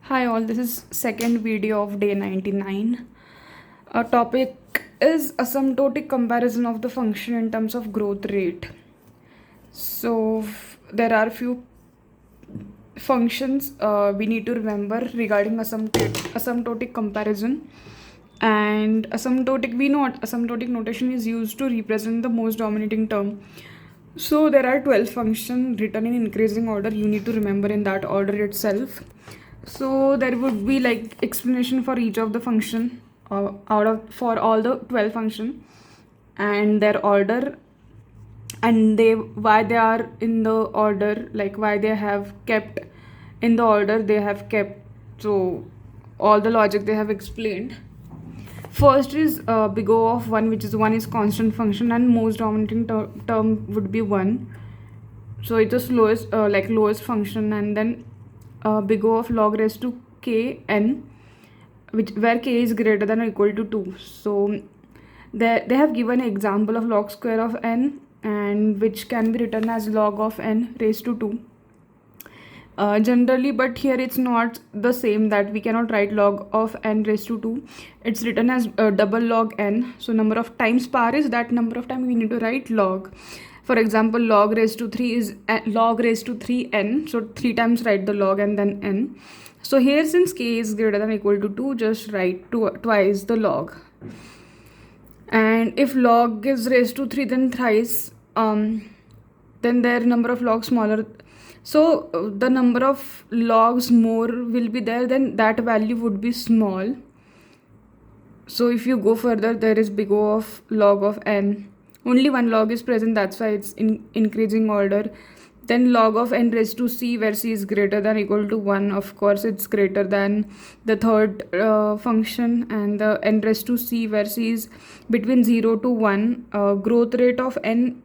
Hi all, this is second video of day 99. Our topic is asymptotic comparison of the function in terms of growth rate. So there are few functions we need to remember regarding asymptotic comparison. And we know asymptotic notation is used to represent the most dominating term. So there are 12 functions written in increasing order. You need to remember in that order itself. So there would be like explanation for each of the function for all the 12 function and their order, and why they are in the order, like why they have kept in the order they have kept. So all the logic they have explained. First is big O of 1, which is 1 is constant function and most dominating term would be 1. So it's the slowest lowest function. And then big O of log raised to k n, where k is greater than or equal to 2. So they have given an example of log square of n, and which can be written as log of n raised to 2 generally, but here it's not the same, that we cannot write log of n raised to 2. It's written as double log n. So number of times power is that number of time we need to write log. For example, log raised to 3 is log raised to 3n, so 3 times write the log and then n. So here, since k is greater than or equal to 2, just write twice the log. And if log is raised to 3, then thrice, then their number of logs smaller. So the number of logs more will be there, then that value would be small. So if you go further, there is big O of log of n. Only one log is present, that's why it's in increasing order. Then log of n raised to c, where c is greater than or equal to 1. Of course, it's greater than the third function. And the n raised to c, where c is between 0 to 1. Growth rate of n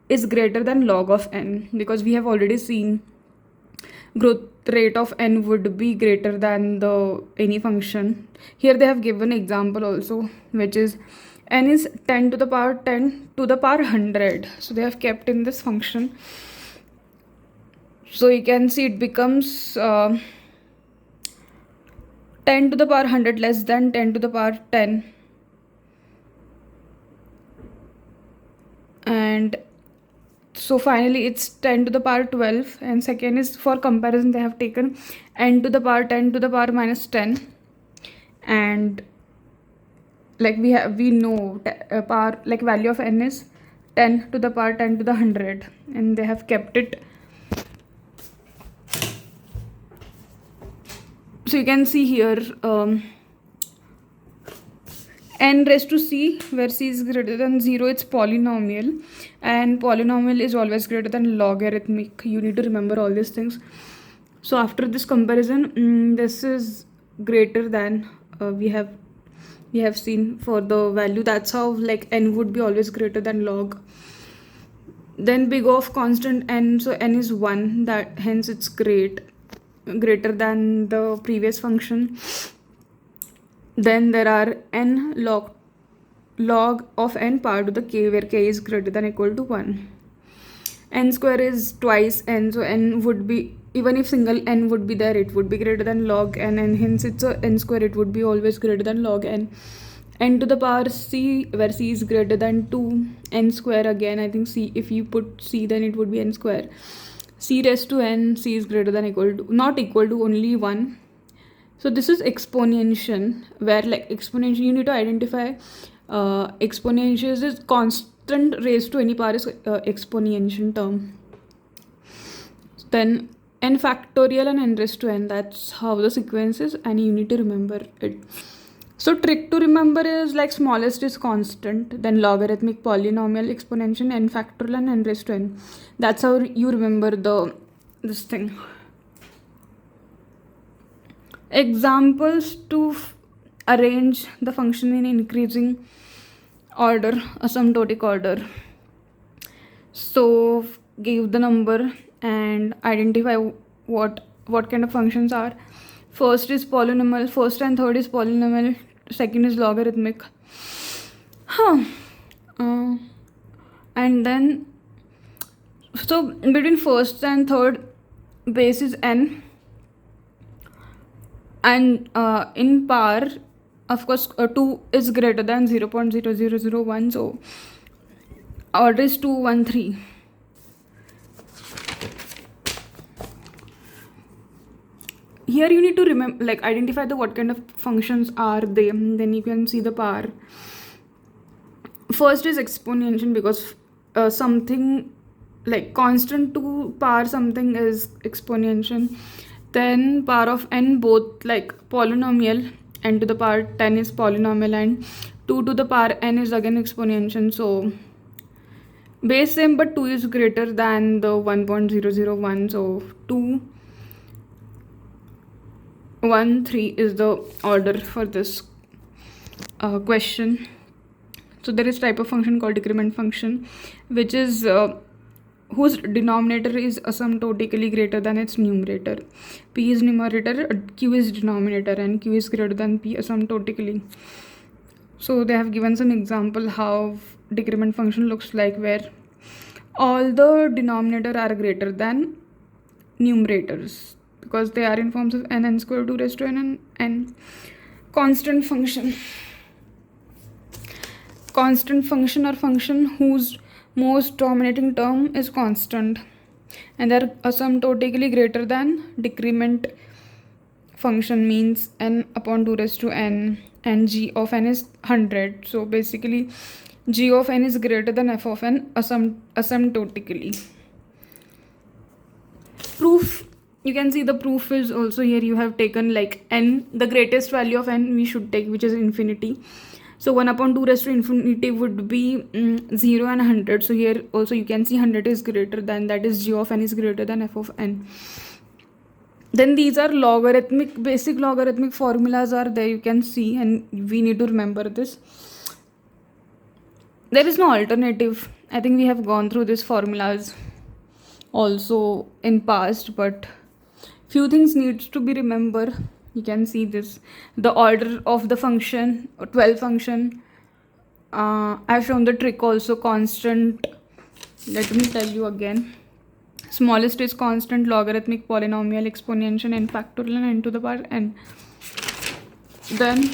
is greater than log of n, because we have already seen growth rate of n would be greater than the any function. Here they have given example also, which is n is 10 to the power 10 to the power 100. So they have kept in this function. So you can see it becomes 10 to the power 100 less than 10 to the power 10. And so finally it's 10 to the power 12. And second is, for comparison, they have taken n to the power 10 to the power minus 10. And like we know power, like value of n is 10 to the power 10 to the 100, and they have kept it. So you can see here n raised to c, where c is greater than 0, it's polynomial, and polynomial is always greater than logarithmic. You need to remember all these things. So after this comparison, this is greater than we have seen for the value. That's how like n would be always greater than log. Then big O of constant n, so n is 1, that hence it's greater than the previous function. Then there are n log of n power to the k, where k is greater than or equal to 1. N square is twice n, so n would be, even if single n would be there, it would be greater than log n, and hence it's a n square, it would be always greater than log n. N to the power c, where c is greater than 2. N square again, I think c, if you put c, then it would be n square. C raised to n, c is greater than equal to, not equal to, only 1. So this is exponential, where like exponential, you need to identify exponentials is constant raised to any power is exponential term. Then n factorial and n raised to n, that's how the sequence is, and you need to remember it. So trick to remember is like smallest is constant, then logarithmic, polynomial, exponential, n factorial and n raised to n. That's how you remember this thing. Examples to arrange the function in increasing order, asymptotic order. So give the number and identify what kind of functions are. First is polynomial, first and third is polynomial, second is logarithmic. And then, so between first and third base is n, And in par, of course, 2 is greater than 0.0001, so order is 2, 1, 3. Here you need to remember, like, identify the what kind of functions are they, then you can see the par. First is exponential, because something like constant to par something is exponential. Then power of n, both like polynomial, n to the power 10 is polynomial and 2 to the power n is again exponential. So base same, but 2 is greater than the 1.001, so 2, 1, 3 is the order for this question. So there is type of function called decrement function, which is whose denominator is asymptotically greater than its numerator. P is numerator, Q is denominator, and Q is greater than P asymptotically. So they have given some example how decrement function looks like, where all the denominator are greater than numerators, because they are in forms of n square 2 raised to n and n. Constant function or function whose most dominating term is constant, and they're asymptotically greater than decrement function, means n upon 2 raised to n, and g of n is 100. So basically g of n is greater than f of n asymptotically. Proof, you can see the proof is also here. You have taken like n, the greatest value of n we should take, which is infinity. So 1 upon 2 raised to infinity would be 0 and 100. So here also you can see 100 is greater than, that is g of n is greater than f of n. Then these are logarithmic, basic logarithmic formulas are there, you can see, and we need to remember this. There is no alternative. I think we have gone through these formulas also in past, but few things needs to be remembered. You can see this, the order of the function, 12 function. I've shown the trick also. Constant, let me tell you again. Smallest is constant, logarithmic, polynomial, exponential, n factorial, and n to the power n. Then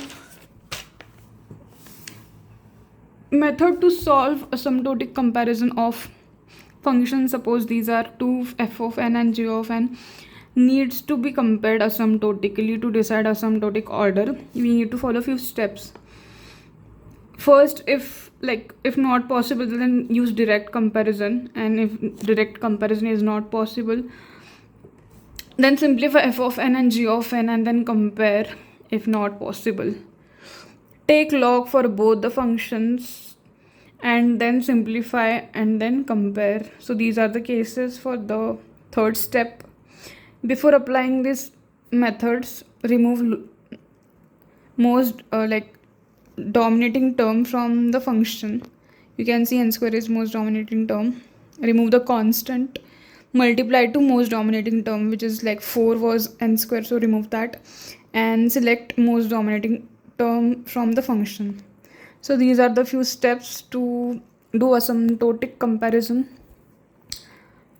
method to solve asymptotic comparison of functions. Suppose these are 2, f of n and g of n, needs to be compared asymptotically. To decide asymptotic order, we need to follow few steps. First, if not possible, then use direct comparison, and if direct comparison is not possible, then simplify f of n and g of n and then compare if not possible. Take log for both the functions and then simplify and then compare. So these are the cases for the third step. Before applying these methods, remove most dominating term from the function. You can see n square is most dominating term. Remove the constant, multiply to most dominating term, which is like 4 was n square, so remove that, and select most dominating term from the function. So these are the few steps to do asymptotic comparison.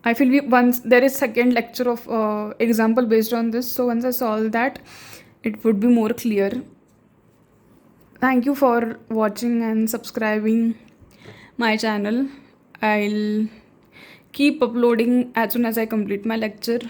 I feel once there is second lecture of example based on this, so once I solve that, it would be more clear. Thank you for watching and subscribing my channel. I'll keep uploading as soon as I complete my lecture.